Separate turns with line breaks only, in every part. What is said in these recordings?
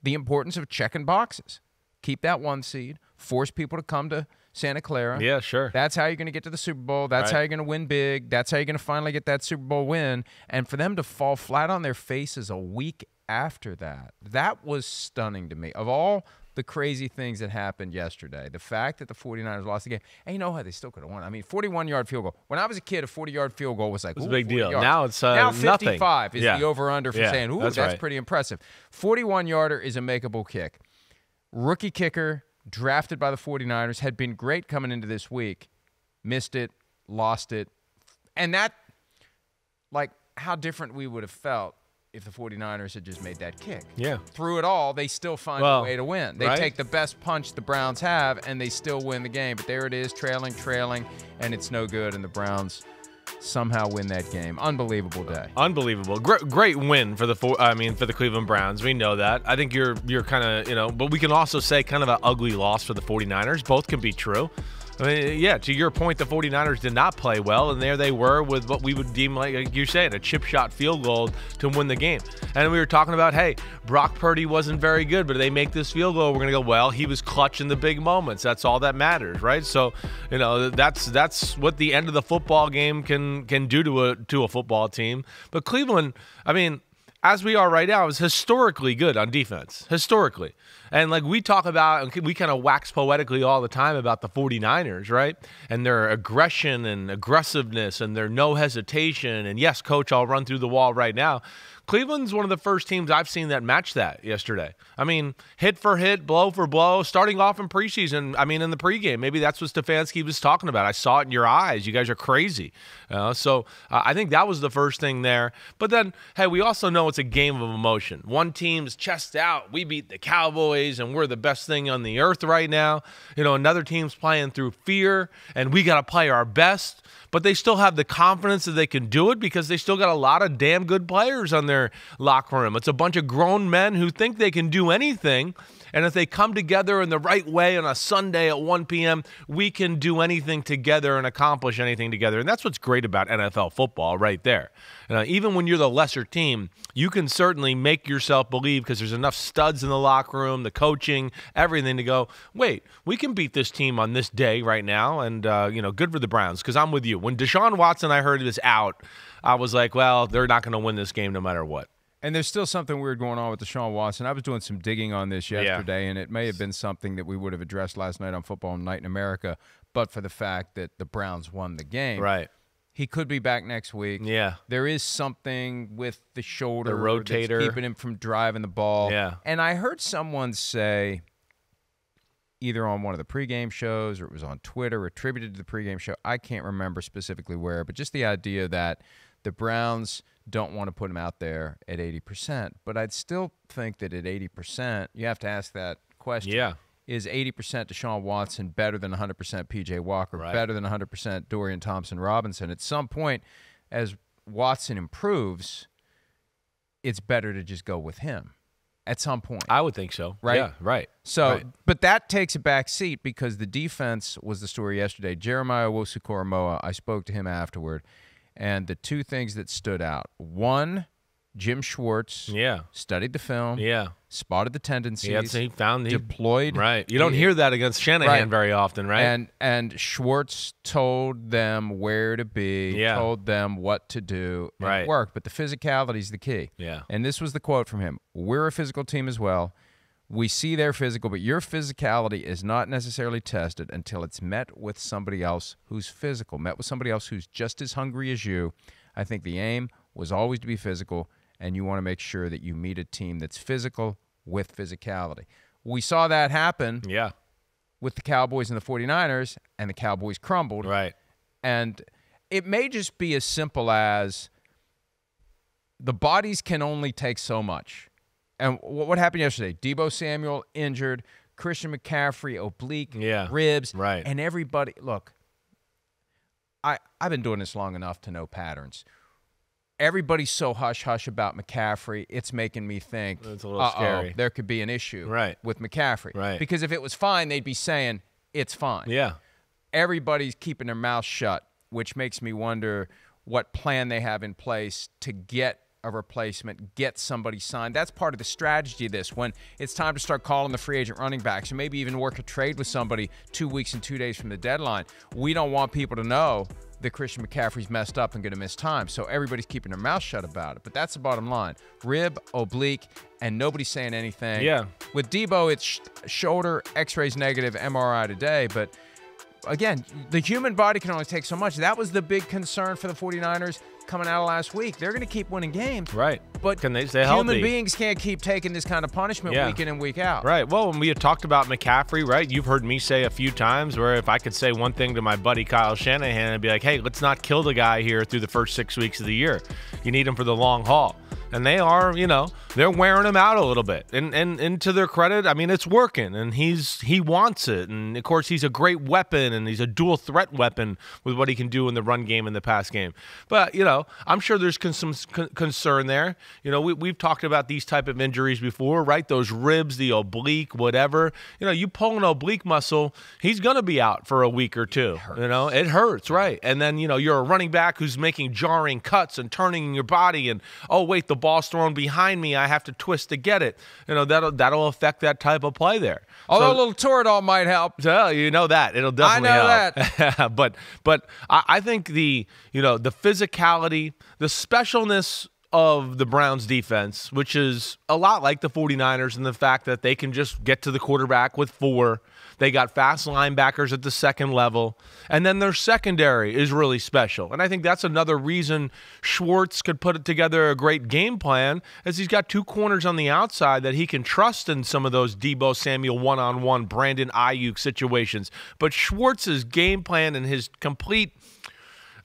the importance of checking boxes. Keep that 1 seed. Force people to come to Santa Clara.
Yeah, sure.
That's how you're going to get to the Super Bowl. That's how you're going to win big. That's how you're going to finally get that Super Bowl win. And for them to fall flat on their faces a week after that was stunning to me. Of all the crazy things that happened yesterday, the fact that the 49ers lost the game, and you know how they still could have won. I mean, 41-yard field goal. When I was a kid, a 40-yard field goal was like,
it was a big deal.
Yards.
Now it's
now
nothing.
55 is the over-under for saying, ooh, that's
right.
pretty impressive. 41-yarder is a makeable kick. Rookie kicker, drafted by the 49ers, had been great coming into this week. Missed it, lost it. And that, like, how different we would have felt if the 49ers had just made that kick.
Yeah.
Through it all, they still find a way to win. They take the best punch the Browns have, and they still win the game. But there it is, trailing, and it's no good, and the Browns somehow win that game. Unbelievable day.
Unbelievable. Great win for the Cleveland Browns. We know that. I think you're kind of, but we can also say kind of an ugly loss for the 49ers. Both can be true. I mean, yeah, to your point, the 49ers did not play well, and there they were with what we would deem, like you're saying, a chip shot field goal to win the game. And we were talking about, hey, Brock Purdy wasn't very good, but they make this field goal, we're going to go, well, he was clutch in the big moments. That's all that matters, right? So, that's what the end of the football game can do to a football team. But Cleveland, I mean, as we are right now, is historically good on defense. Historically. And like we talk about, we kind of wax poetically all the time about the 49ers, right? And their aggression and aggressiveness and their no hesitation. And yes, coach, I'll run through the wall right now. Cleveland's one of the first teams I've seen that match that yesterday. I mean, hit for hit, blow for blow, starting off in preseason. I mean, in the pregame, maybe that's what Stefanski was talking about. I saw it in your eyes. You guys are crazy. So I think that was the first thing there. But then, hey, we also know it's a game of emotion. One team's chest out. We beat the Cowboys, and we're the best thing on the earth right now. Another team's playing through fear, and we got to play our best. But they still have the confidence that they can do it because they still got a lot of damn good players on their locker room. It's a bunch of grown men who think they can do anything. And if they come together in the right way on a Sunday at 1 p.m., we can do anything together and accomplish anything together. And that's what's great about NFL football right there. Even when you're the lesser team, you can certainly make yourself believe because there's enough studs in the locker room, the coaching, everything to go, wait, we can beat this team on this day right now. And, good for the Browns because I'm with you. When Deshaun Watson, I heard, was out, I was like, well, they're not going to win this game no matter what.
And there's still something weird going on with Deshaun Watson. I was doing some digging on this yesterday, and it may have been something that we would have addressed last night on Football Night in America, but for the fact that the Browns won the game.
Right.
He could be back next week.
Yeah.
There is something with the shoulder.
The rotator.
That's keeping him from driving the ball.
Yeah.
And I heard someone say, either on one of the pregame shows or it was on Twitter, attributed to the pregame show, I can't remember specifically where, but just the idea that the Browns don't want to put him out there at 80%. But I'd still think that at 80%, you have to ask that question.
Yeah.
Is 80% Deshaun Watson better than 100% P.J. Walker, better than 100% Dorian Thompson-Robinson? At some point, as Watson improves, it's better to just go with him at some point.
I would think so.
Right?
Yeah, right.
So,
right.
But that takes a back seat because the defense was the story yesterday. Jeremiah Owusu-Koramoah, I spoke to him afterward, and the two things that stood out. One, Jim Schwartz studied the film, spotted the tendencies,
he
deployed.
Right. You don't hear that against Shanahan very often, right?
And Schwartz told them where to be, told them what to do, and it worked. But the physicality is the key.
Yeah.
And this was the quote from him. We're a physical team as well. We see their physical, but your physicality is not necessarily tested until it's met with somebody else who's physical, met with somebody else who's just as hungry as you. I think the aim was always to be physical, and you want to make sure that you meet a team that's physical with physicality. We saw that happen with the Cowboys and the 49ers, and the Cowboys crumbled.
Right.
And it may just be as simple as the bodies can only take so much. And what happened yesterday? Deebo Samuel injured, Christian McCaffrey oblique, ribs, and everybody. Look, I've been doing this long enough to know patterns. Everybody's so hush-hush about McCaffrey, it's making me think,
it's a little scary.
There could be an issue with McCaffrey.
Right.
Because if it was fine, they'd be saying, it's fine.
Yeah.
Everybody's keeping their mouth shut, which makes me wonder what plan they have in place to get a replacement, get somebody signed. That's part of the strategy of this. When it's time to start calling the free agent running backs, and maybe even work a trade with somebody 2 weeks and 2 days from the deadline, we don't want people to know that Christian McCaffrey's messed up and going to miss time. So everybody's keeping their mouth shut about it. But that's the bottom line. Rib, oblique, and nobody's saying anything.
Yeah.
With Debo, it's shoulder, x-rays negative, MRI today. But again, the human body can only take so much. That was the big concern for the 49ers coming out of last week. They're going to keep winning games.
Right.
But
can they stay
human
healthy?
beings can't keep taking this kind of punishment week in and week out.
Right. Well, when we had talked about McCaffrey, right, you've heard me say a few times where if I could say one thing to my buddy Kyle Shanahan, I'd be like, hey, let's not kill the guy here through the first 6 weeks of the year. You need him for the long haul. And they are, they're wearing him out a little bit. And to their credit, I mean, it's working, and he wants it. And, of course, he's a great weapon, and he's a dual threat weapon with what he can do in the run game and the pass game. But, I'm sure there's some concern there. We've talked about these type of injuries before, right? Those ribs, the oblique, whatever. You pull an oblique muscle, he's going to be out for a week or two. It hurts, right? And then, you're a running back who's making jarring cuts and turning your body, and, oh, wait, the ball's thrown behind me, I have to twist to get it. That'll affect that type of play there.
Although a little Toradol might help.
So that it'll definitely help.
That.
but I think the physicality, the specialness of the Browns defense, which is a lot like the 49ers in the fact that they can just get to the quarterback with 4. They got fast linebackers at the second level. And then their secondary is really special. And I think that's another reason Schwartz could put together a great game plan, as he's got 2 corners on the outside that he can trust in some of those Debo Samuel one-on-one, Brandon Ayuk situations. But Schwartz's game plan and his complete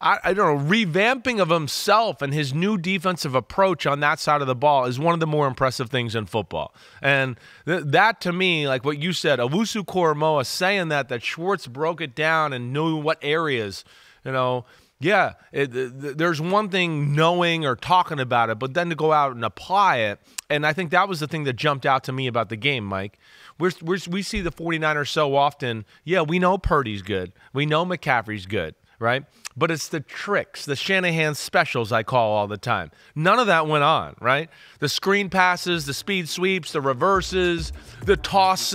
I don't know, revamping of himself and his new defensive approach on that side of the ball is one of the more impressive things in football. And that, to me, like what you said, Owusu Koromoa saying that Schwartz broke it down and knew what areas, there's one thing knowing or talking about it, but then to go out and apply it. And I think that was the thing that jumped out to me about the game, Mike. We see the 49ers so often. Yeah, we know Purdy's good. We know McCaffrey's good, right? But it's the tricks, the Shanahan specials I call all the time. None of that went on, right? The screen passes, the speed sweeps, the reverses, the toss,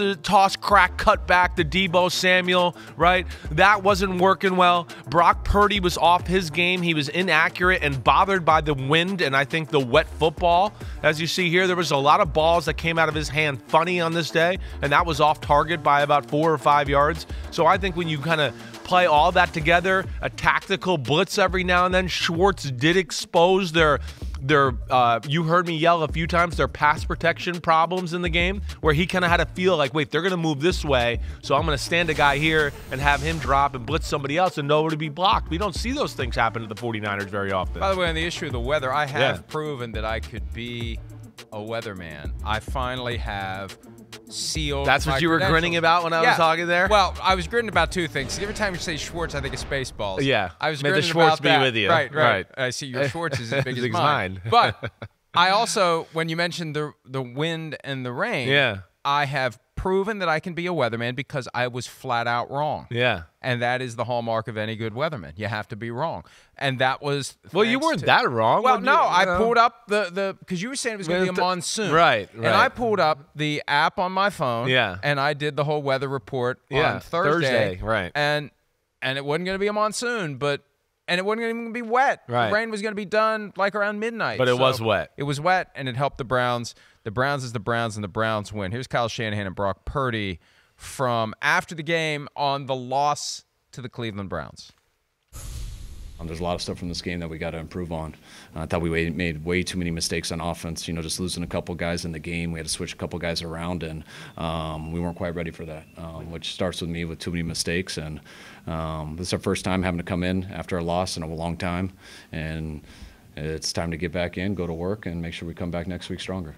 crack, cut back, the Debo Samuel, right? That wasn't working well. Brock Purdy was off his game. He was inaccurate and bothered by the wind and I think the wet football. As you see here, there was a lot of balls that came out of his hand funny on this day, and that was off target by about 4 or 5 yards. So I think when you kind of play all that together, a tactical blitz every now and then. Schwartz did expose their you heard me yell a few times, their pass protection problems in the game, where he kind of had to feel like, wait, they're going to move this way, so I'm going to stand a guy here and have him drop and blitz somebody else and nowhere to be blocked. We don't see those things happen to the 49ers very often.
By the way, on the issue of the weather, I have proven that I could be a weatherman. I finally have sealed.
That's what you were grinning about when I was talking there?
Well, I was grinning about 2 things. Every time you say Schwartz, I think of Spaceballs.
Yeah.
I was
May
grinning
the Schwartz
about
be
that.
with you.
Right. I see your Schwartz is as big as mine. But I also, when you mentioned the wind and the rain, I have proven that I can be a weatherman because I was flat out wrong.
Yeah.
And that is the hallmark of any good weatherman. You have to be wrong. And that was
well, you weren't that wrong.
Well, no, I pulled up the because you were saying it was going to be a monsoon.
Right.
And I pulled up the app on my phone.
Yeah.
And I did the whole weather report on Thursday.
Right.
And it wasn't going to be a monsoon, and it wasn't even going to be wet.
Right.
The rain was going to be done like around midnight.
But it was wet.
It was wet, and it helped the Browns. The Browns is the Browns, and the Browns win. Here's Kyle Shanahan and Brock Purdy from after the game on the loss to the Cleveland Browns.
There's a lot of stuff from this game that we got to improve on. I thought we made way too many mistakes on offense. Just losing a couple guys in the game. We had to switch a couple guys around, and we weren't quite ready for that, which starts with me with too many mistakes. And this is our first time having to come in after a loss in a long time, and it's time to get back in, go to work, and make sure we come back next week stronger.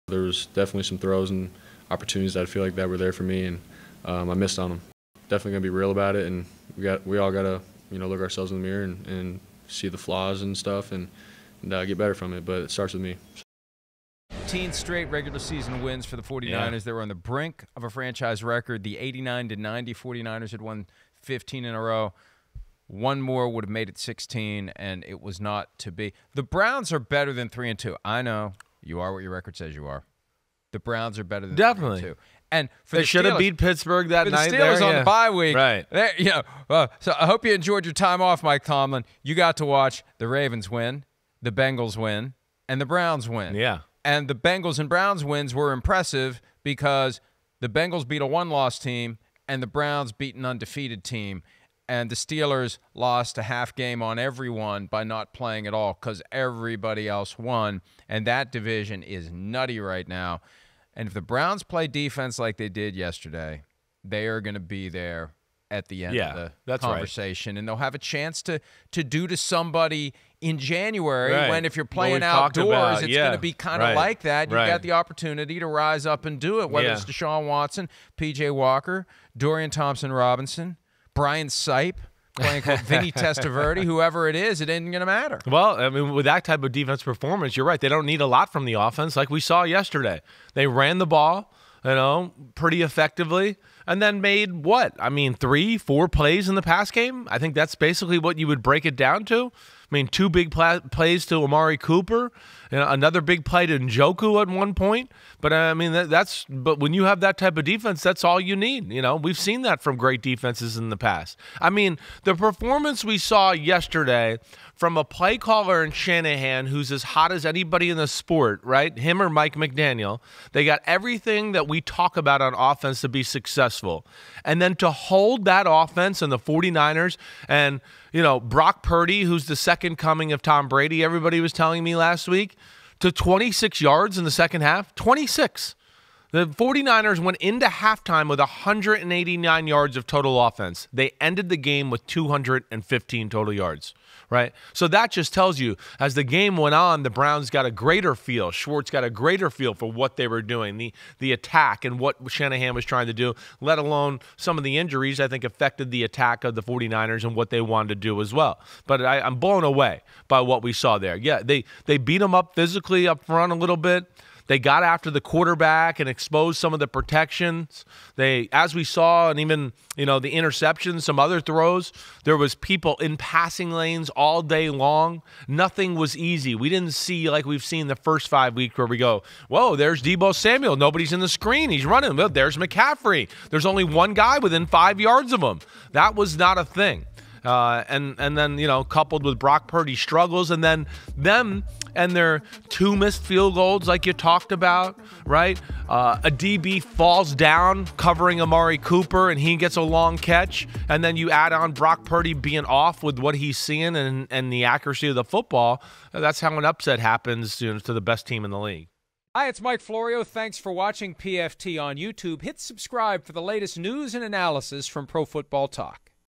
There was definitely some throws and opportunities that I feel like that were there for me, and I missed on them. Definitely gonna be real about it, and we all gotta look ourselves in the mirror and see the flaws and stuff and get better from it. But it starts with me.
15 straight regular season wins for the 49ers. They were on the brink of a franchise record. The 89-90 49ers had won 15 in a row. One more would have made it 16, and it was not to be. The Browns are better than 3-2. I know you are what your record says you are. The Browns are better than 3-2. And for
they should have beat Pittsburgh that night.
The Steelers on the bye week,
right?
So I hope you enjoyed your time off, Mike Tomlin. You got to watch the Ravens win, the Bengals win, and the Browns win.
Yeah.
And the Bengals and Browns wins were impressive because the Bengals beat a one-loss team and the Browns beat an undefeated team. And the Steelers lost a half game on everyone by not playing at all because everybody else won. And that division is nutty right now. And if the Browns play defense like they did yesterday, they are going to be there at the end of the conversation. Right. And they'll have a chance to do to somebody in January when if you're playing outdoors, it's going to be kind of like that. You've got the opportunity to rise up and do it, whether it's Deshaun Watson, P.J. Walker, Dorian Thompson-Robinson, Brian Sipe, playing Vinny Testaverde, whoever it is, it isn't going to matter.
Well, I mean, with that type of defense performance, you're right. They don't need a lot from the offense like we saw yesterday. They ran the ball, pretty effectively, and then made 3-4 plays in the pass game? I think that's basically what you would break it down to. I mean, 2 big plays to Amari Cooper, another big play to Njoku at one point. But I mean, but when you have that type of defense, that's all you need. We've seen that from great defenses in the past. I mean, the performance we saw yesterday from a play caller in Shanahan, who's as hot as anybody in the sport, right? Him or Mike McDaniel, they got everything that we talk about on offense to be successful. And then to hold that offense and the 49ers and, Brock Purdy, who's the second coming of Tom Brady, everybody was telling me last week, to 26 yards in the second half. 26. The 49ers went into halftime with 189 yards of total offense. They ended the game with 215 total yards, right? So that just tells you, as the game went on, the Browns got a greater feel. Schwartz got a greater feel for what they were doing, the attack and what Shanahan was trying to do, let alone some of the injuries I think affected the attack of the 49ers and what they wanted to do as well. But I'm blown away by what we saw there. Yeah, they beat them up physically up front a little bit. They got after the quarterback and exposed some of the protections. As we saw, and even, the interceptions, some other throws, there was people in passing lanes all day long. Nothing was easy. We didn't see like we've seen the first 5 weeks where we go, whoa, there's Deebo Samuel. Nobody's in the screen. He's running. Well, there's McCaffrey. There's only one guy within 5 yards of him. That was not a thing. And then, coupled with Brock Purdy's struggles, and then them and their 2 missed field goals like you talked about, right? A DB falls down covering Amari Cooper, and he gets a long catch, and then you add on Brock Purdy being off with what he's seeing and the accuracy of the football. That's how an upset happens to the best team in the league.
Hi, it's Mike Florio. Thanks for watching PFT on YouTube. Hit subscribe for the latest news and analysis from Pro Football Talk.